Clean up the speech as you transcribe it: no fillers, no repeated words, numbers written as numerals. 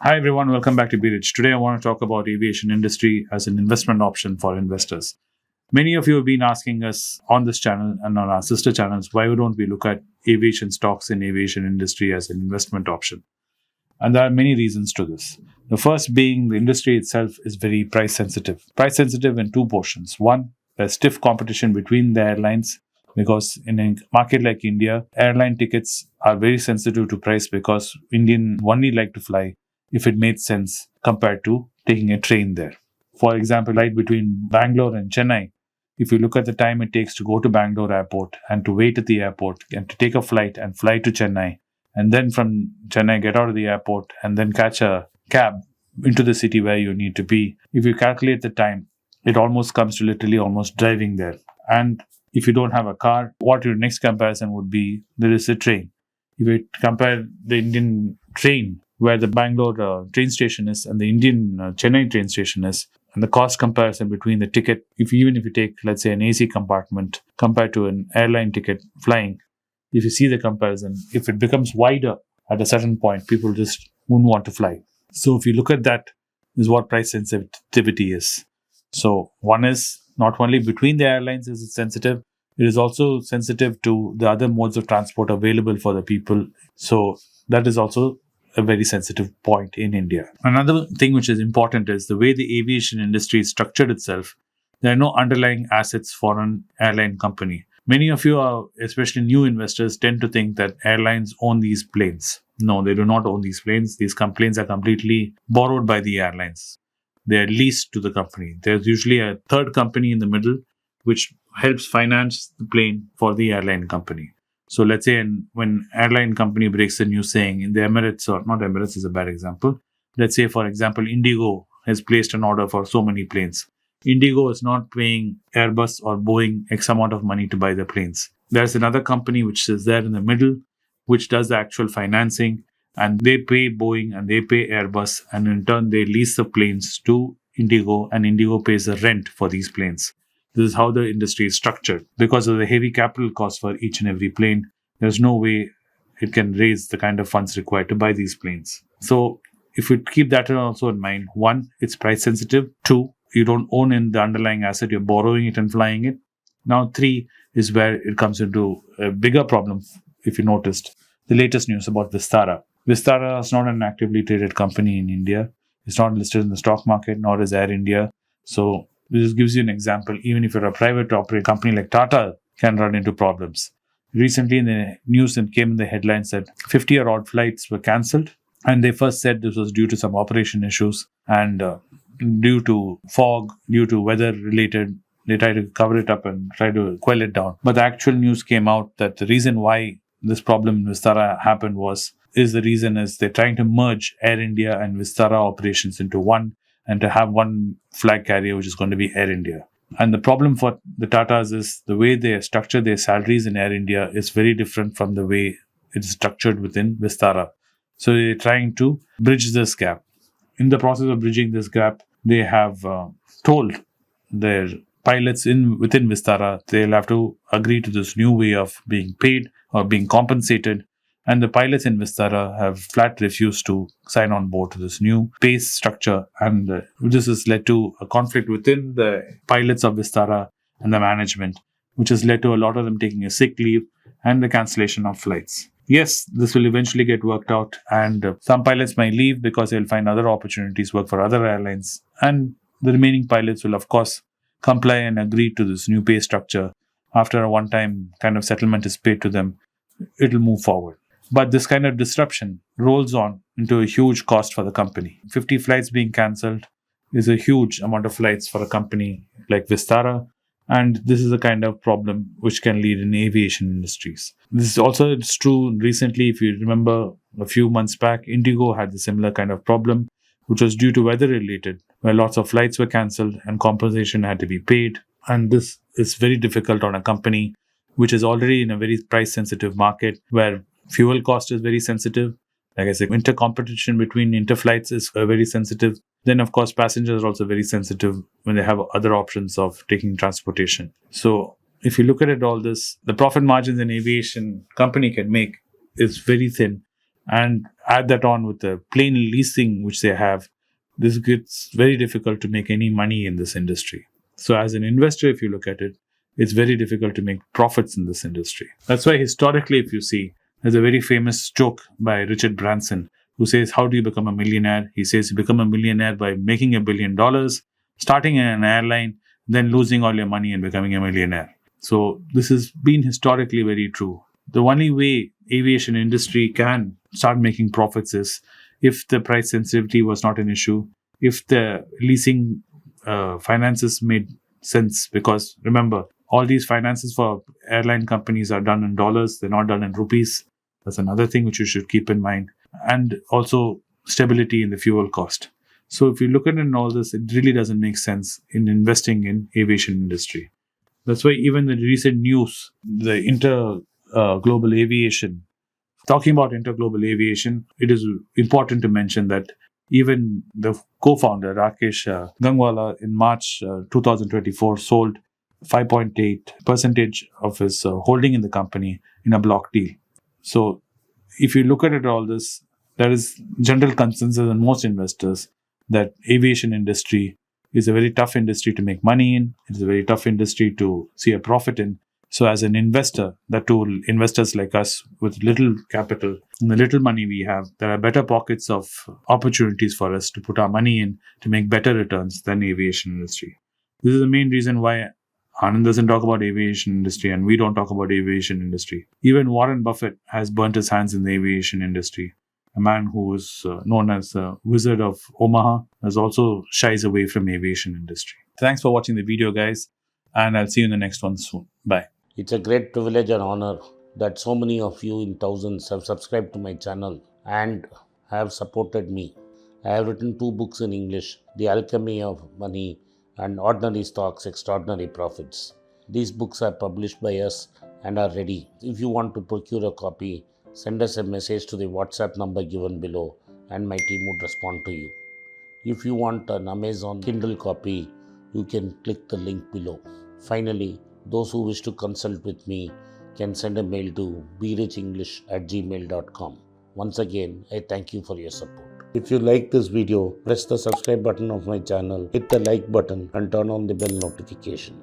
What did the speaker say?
Hi everyone, welcome back to Be Rich. Today I want to talk about aviation industry as an investment option for investors. Many of you have been asking us on this channel and on our sister channels why don't we look at aviation stocks in aviation industry as an investment option. And there are many reasons to this. The first being the industry itself is very price sensitive. Price sensitive in two portions. One, there's stiff competition between the airlines because in a market like India, airline tickets are very sensitive to price because Indian only like to fly if it made sense compared to taking a train there. For example, right between Bangalore and Chennai, if you look at the time it takes to go to Bangalore airport and to wait at the airport and to take a flight and fly to Chennai, and then from Chennai get out of the airport and then catch a cab into the city where you need to be, if you calculate the time, it almost comes to literally almost driving there. And if you don't have a car, what your next comparison would be, there is a train. If you compare the Indian train where the Bangalore train station is and the Indian Chennai train station is, and the cost comparison between the ticket, even if you take, let's say, an AC compartment compared to an airline ticket flying, if you see the comparison, if it becomes wider at a certain point, people just won't want to fly. So if you look at that, is what price sensitivity is. So one is not only between the airlines is it sensitive, it is also sensitive to the other modes of transport available for the people. So that is also a very sensitive point in India. Another thing which is important is the way the aviation industry is structured itself. There are no underlying assets for an airline company. Many of you are, especially new investors, tend to think that airlines own these planes. No, they do not own these planes. These planes are completely borrowed by the airlines. They are leased to the company. There's usually a third company in the middle which helps finance the plane for the airline company. So let's say when airline company breaks the news saying in the Emirates, or not Emirates is a bad example. Let's say, for example, Indigo has placed an order for so many planes. Indigo is not paying Airbus or Boeing X amount of money to buy the planes. There's another company which is there in the middle, which does the actual financing, and they pay Boeing and they pay Airbus, and in turn they lease the planes to Indigo, and Indigo pays the rent for these planes. This is how the industry is structured. Because of the heavy capital cost for each and every plane, there's no way it can raise the kind of funds required to buy these planes. So if you keep that also in mind, one, it's price sensitive. Two, you don't own in the underlying asset, you're borrowing it and flying it. Now, three is where it comes into a bigger problem. If you noticed the latest news about Vistara. Vistara is not an actively traded company in India. It's not listed in the stock market, nor is Air India. So this gives you an example. Even if you're a private operating company like Tata can run into problems. Recently in the news it came in the headlines that 50-odd flights were cancelled. And they first said this was due to some operation issues and due to fog, due to weather related. They tried to cover it up and try to quell it down. But the actual news came out that the reason why this problem in Vistara happened is they're trying to merge Air India and Vistara operations into one and to have one flag carrier, which is going to be Air India. And the problem for the Tatas is the way they structure their salaries in Air India is very different from the way it is structured within Vistara. So they're trying to bridge this gap. In the process of bridging this gap, they have told their pilots within Vistara they'll have to agree to this new way of being paid or being compensated. And the pilots in Vistara have flat refused to sign on board to this new pay structure. And this has led to a conflict within the pilots of Vistara and the management, which has led to a lot of them taking a sick leave and the cancellation of flights. Yes, this will eventually get worked out, and some pilots might leave because they'll find other opportunities, work for other airlines. And the remaining pilots will, of course, comply and agree to this new pay structure. After a one-time kind of settlement is paid to them, it'll move forward. But this kind of disruption rolls on into a huge cost for the company. 50 flights being cancelled is a huge amount of flights for a company like Vistara. And this is a kind of problem which can lead in aviation industries. This is also true recently. If you remember a few months back, Indigo had a similar kind of problem, which was due to weather related, where lots of flights were cancelled and compensation had to be paid. And this is very difficult on a company which is already in a very price sensitive market where fuel cost is very sensitive. Like I said, intercompetition between interflights is very sensitive. Then, of course, passengers are also very sensitive when they have other options of taking transportation. So, if you look at it all this, the profit margins an aviation company can make is very thin. And add that on with the plain leasing which they have, this gets very difficult to make any money in this industry. So as an investor, if you look at it, it's very difficult to make profits in this industry. That's why historically, if you see, there's a very famous joke by Richard Branson who says, how do you become a millionaire? He says you become a millionaire by making $1 billion, starting in an airline, then losing all your money and becoming a millionaire. So this has been historically very true. The only way aviation industry can start making profits is if the price sensitivity was not an issue, if the leasing finances made sense. Because remember, all these finances for airline companies are done in dollars, they're not done in rupees. That's another thing which you should keep in mind. And also stability in the fuel cost. So if you look at it in all this, it really doesn't make sense in investing in aviation industry. That's why even the recent news, the interglobal aviation, talking about interglobal aviation, it is important to mention that even the co-founder, Rakesh Gangwala, in March 2024 sold 5.8% of his holding in the company in a block deal. So if you look at it all this, there is general consensus in most investors that aviation industry is a very tough industry to make money in. It's a very tough industry to see a profit in. So as an investor, that too, investors like us with little capital and the little money we have, there are better pockets of opportunities for us to put our money in to make better returns than the aviation industry. This is the main reason why Anand doesn't talk about aviation industry and we don't talk about aviation industry. Even Warren Buffett has burnt his hands in the aviation industry. A man who is known as the Wizard of Omaha has also shies away from aviation industry. Thanks for watching the video, guys, and I'll see you in the next one soon. Bye. It's a great privilege and honor that so many of you in thousands have subscribed to my channel and have supported me. I have written 2 books in English, The Alchemy of Money and Ordinary Stocks, Extraordinary Profits. These books are published by us and are ready. If you want to procure a copy, send us a message to the WhatsApp number given below and my team would respond to you. If you want an Amazon Kindle copy, you can click the link below. Finally, those who wish to consult with me can send a mail to berichenglish@gmail.com. Once again, I thank you for your support. If you like this video, press the subscribe button of my channel, hit the like button and turn on the bell notification.